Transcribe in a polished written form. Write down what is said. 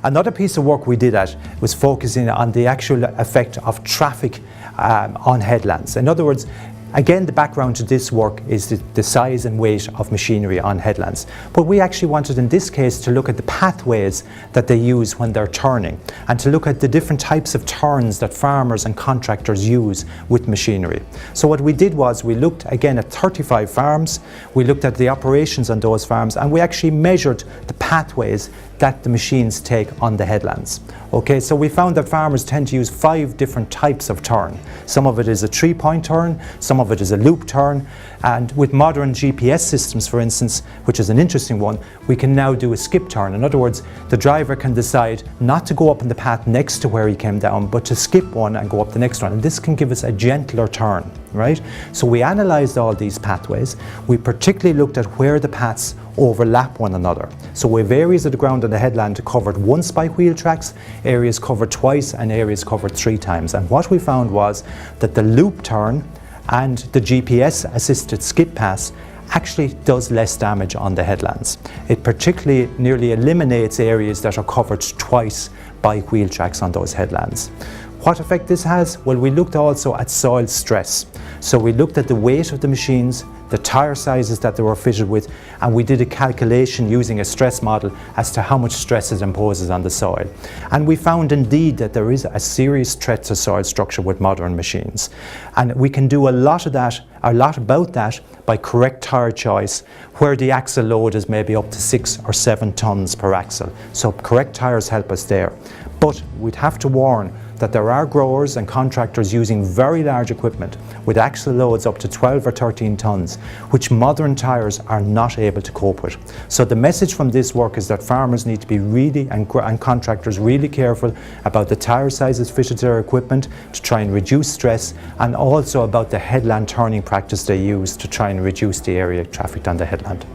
Another piece of work we did was focusing on the actual effect of traffic on headlands. In other words, again, the background to this work is the size and weight of machinery on headlands. But we actually wanted in this case to look at the pathways that they use when they're turning, and to look at the different types of turns that farmers and contractors use with machinery. So what we did was we looked again at 35 farms, we looked at the operations on those farms, and we actually measured the pathways that the machines take on the headlands. Okay, so we found that farmers tend to use 5 different types of turn. Some of it is a 3-point turn, some of it is a loop turn, and with modern GPS systems, for instance, which is an interesting one, we can now do a skip turn. In other words, the driver can decide not to go up in the path next to where he came down, but to skip one and go up the next one, and this can give us a gentler turn, right? So we analysed all these pathways. We particularly looked at where the paths overlap one another. So we have areas of the ground on the headland covered once by wheel tracks, areas covered twice, and areas covered 3 times. And what we found was that the loop turn and the GPS assisted skip pass actually does less damage on the headlands. It particularly nearly eliminates areas that are covered twice by wheel tracks on those headlands. What effect this has? Well, we looked also at soil stress. So we looked at the weight of the machines, the tyre sizes that they were fitted with, and we did a calculation using a stress model as to how much stress it imposes on the soil. And we found indeed that there is a serious threat to soil structure with modern machines. And we can do a lot about that by correct tyre choice, where the axle load is maybe up to 6 or 7 tons per axle. So correct tyres help us there. But we'd have to warn that there are growers and contractors using very large equipment with axle loads up to 12 or 13 tons, which modern tyres are not able to cope with. So the message from this work is that farmers need to be really, and contractors really careful about the tyre sizes fitted to their equipment to try and reduce stress, and also about the headland turning practice they use to try and reduce the area trafficked on the headland.